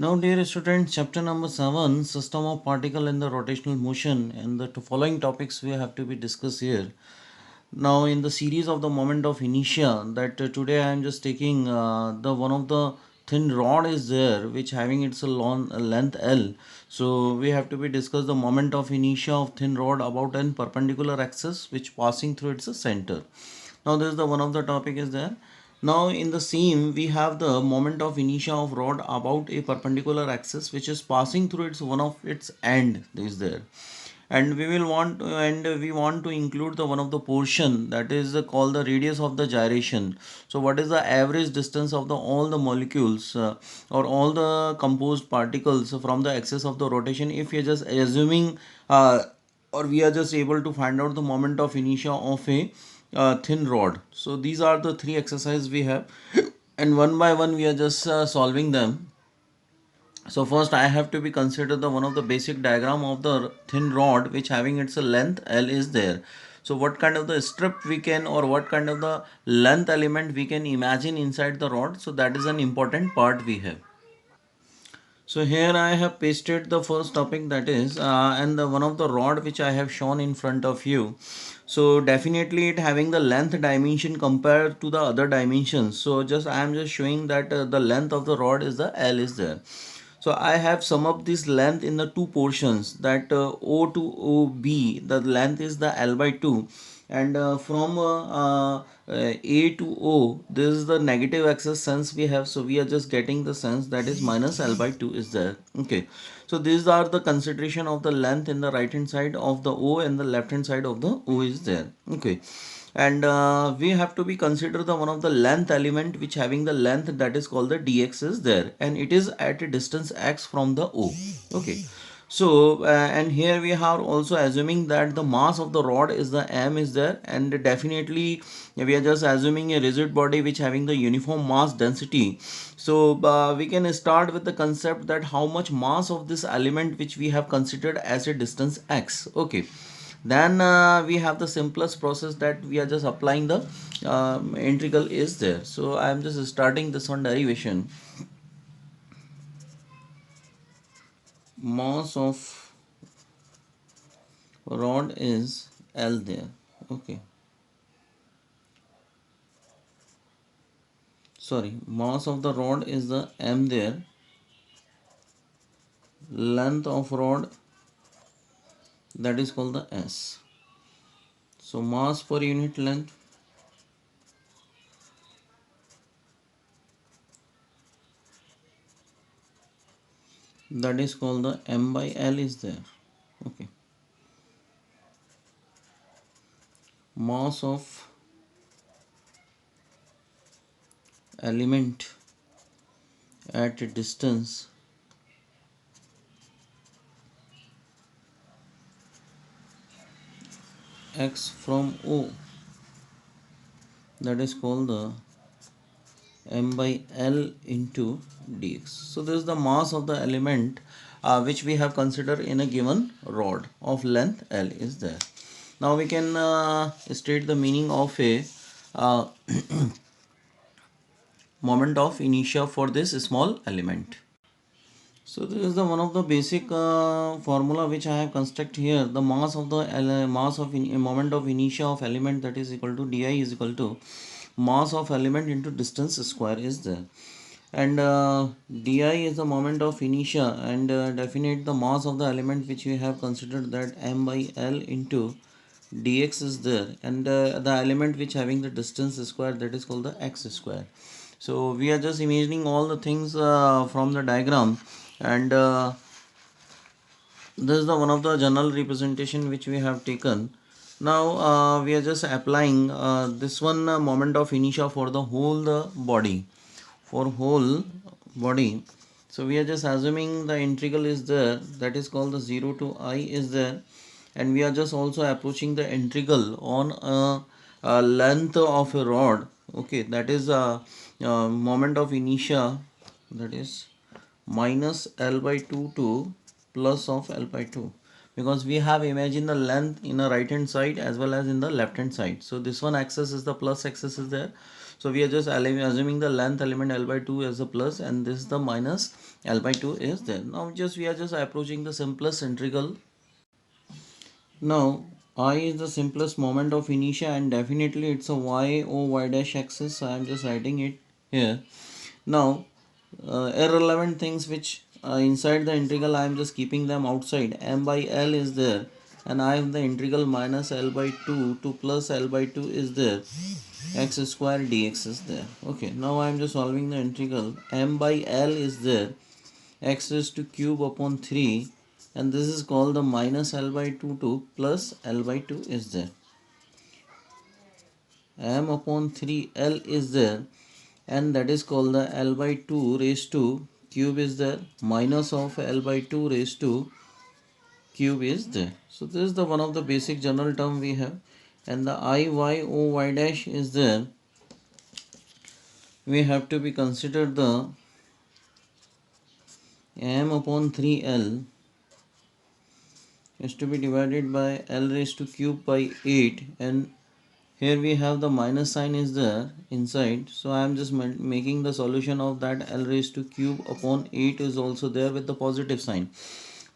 Now, dear students, chapter number 7, system of particle in the rotational motion, and the following topics we have to be discussed here. Now, in the series of the moment of inertia, that today I am just taking the one of the thin rod is there, which having its a long length L. So we have to be discuss the moment of inertia of thin rod about an perpendicular axis, which passing through its center. Now this is the one of the topic is there. Now in the same we have the moment of inertia of rod about a perpendicular axis which is passing through its one of its end is there, and we want to include the one of the portion that is called the radius of the gyration. So what is the average distance of the all the molecules or all the composed particles from the axis of the rotation, if we are just assuming or we are just able to find out the moment of inertia of a thin rod. So these are the three exercises we have, and one by one we are just solving them. So first I have to be consider the one of the basic diagram of the thin rod which having its length L is there. So what kind of the strip we can or what kind of the length element we can imagine inside the rod. So that is an important part we have. So here I have pasted the first topic, that is and the one of the rod which I have shown in front of you. So definitely it having the length dimension compared to the other dimensions. So just I am just showing that the length of the rod is the L is there. So I have sum up this length in the two portions, that O to OB the length is the L by 2, and from A to O this is the negative axis sense we have, so we are just getting the sense that is minus L by 2 is there. Okay, so these are the consideration of the length in the right hand side of the O and the left hand side of the O is there. Okay, and we have to be consider the one of the length element which having the length that is called the dx is there, and it is at a distance x from the O. Okay, so and here we are also assuming that the mass of the rod is the m is there, and definitely we are just assuming a rigid body which having the uniform mass density. So we can start with the concept that how much mass of this element which we have considered as a distance x. Okay, then we have the simplest process that we are just applying the integral is there. So I am just starting this one derivation. Mass of rod is L there. Okay, sorry, mass of the rod is the m there, length of rod that is called the s. So mass per unit length that is called the m by L is there. Okay, mass of element at a distance x from O, that is called the m by L into dx. So this is the mass of the element which we have considered in a given rod of length L is there. Now we can state the meaning of a uh, moment of inertia for this small element. So this is the one of the basic formula which I have construct here. The mass of the mass of moment of inertia of element that is equal to di is equal to mass of element into distance square is there, and di is the moment of inertia, and definite the mass of the element which we have considered that m by L into dx is there, and the element which having the distance square that is called the x square. So we are just imagining all the things from the diagram, and this is the one of the general representation which we have taken. Now we are just applying this one moment of inertia for the whole body, for whole body. So we are just assuming the integral is there, that is called the 0 to I is there, and we are just also approaching the integral on a length of a rod. Okay, that is a moment of inertia, that is minus L by 2 to plus of L by 2, because we have imagined the length in the right hand side as well as in the left hand side. So this one axis is the plus axis is there, So we are just assuming the length element L by 2 as a plus, and this is the minus L by 2 is there. Now just we are just approaching the simplest integral. Now I is the simplest moment of inertia, and definitely it's a y o y dash axis, so I am just writing it here. Now irrelevant things which inside the integral I am just keeping them outside. M by L is there, and I have the integral minus L by 2 to plus L by 2 is there, x square dx is there. Okay, now I am just solving the integral. M by L is there, x is to cube upon 3, and this is called the minus L by 2 to plus L by 2 is there. M upon 3 L is there, and that is called the L by 2 raised to cube is there, minus of L by 2 raised to cube is there. So this is the one of the basic general term we have, and the I y o y dash is there. We have to be considered the M upon 3L is to be divided by L raised to cube by 8, and here we have the minus sign is there inside, so I am just making the solution of that L raised to cube upon 8 is also there with the positive sign,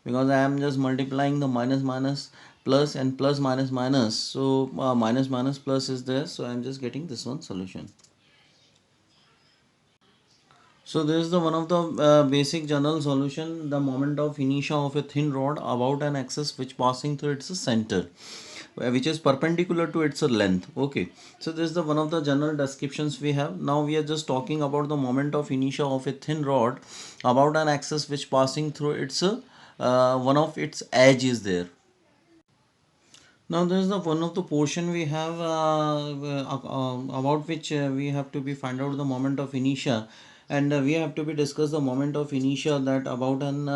because I am just multiplying the minus minus plus and plus minus minus, so minus minus plus is there, so I am just getting this one solution. So this is the one of the basic general solution, the moment of inertia of a thin rod about an axis which passing through its center, which is perpendicular to its length. Okay, so this is the one of the general descriptions we have. Now we are just talking about the moment of inertia of a thin rod about an axis which passing through its one of its edge is there. Now this is the one of the portion we have about which we have to be find out the moment of inertia, and we have to be discuss the moment of inertia that about an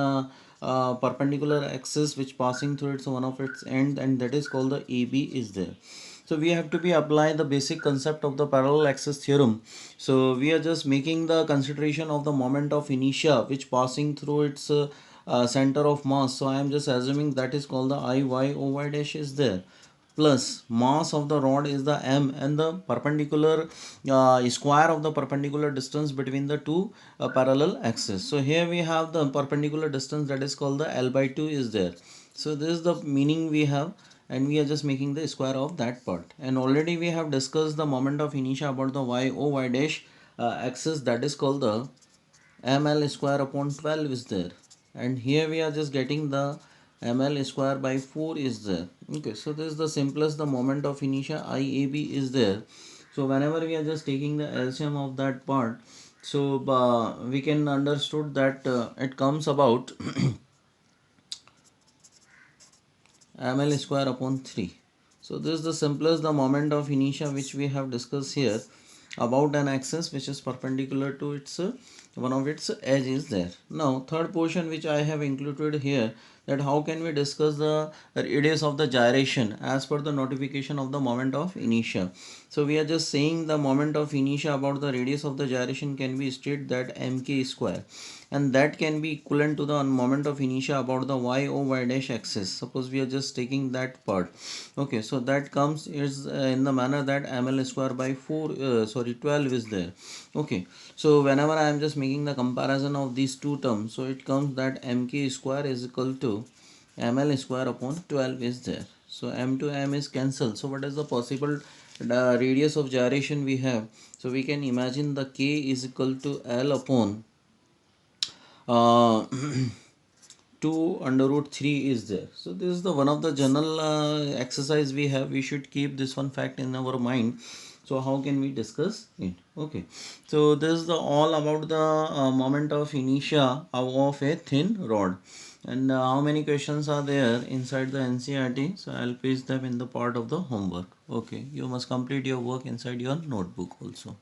perpendicular axis which passing through its one of its end, and that is called the AB is there. So we have to be apply the basic concept of the parallel axis theorem. So we are just making the consideration of the moment of inertia which passing through its center of mass. So I am just assuming that is called the I y o y dash is there, plus mass of the rod is the m, and the perpendicular square of the perpendicular distance between the two parallel axes. So here we have the perpendicular distance that is called the L by 2 is there. So this is the meaning we have, and we are just making the square of that part. And already we have discussed the moment of inertia about the y o y dash axis, that is called the ml square upon 12 is there, and here we are just getting the ml square by 4 is there. Okay, so this is the simplest the moment of inertia iab is there. So whenever we are just taking the LCM of that part, so we can understood that it comes about ml square upon 3. So this is the simplest the moment of inertia which we have discussed here about an axis which is perpendicular to its one of its edge is there. Now third portion which I have included here, that how can we discuss the radius of the gyration as per the notification of the moment of inertia. So we are just saying the moment of inertia about the radius of the gyration can be stated that mk square, and that can be equivalent to the moment of inertia about the y o y dash axis. Suppose we are just taking that part. Okay, so that comes is in the manner that ml square by 4 sorry 12 is there. Okay, so whenever I am just making the comparison of these two terms, so it comes that mk square is equal to ml square upon 12 is there. So m to m is cancelled. So what is the possible radius of gyration we have? So we can imagine the k is equal to l upon uh, 2 under root 3 is there. So this is the one of the general exercise we have. We should keep this one fact in our mind. So how can we discuss it? Okay, so this is the all about the moment of inertia of a thin rod, and how many questions are there inside the NCRT. So I'll paste them in the part of the homework. Okay, you must complete your work inside your notebook also.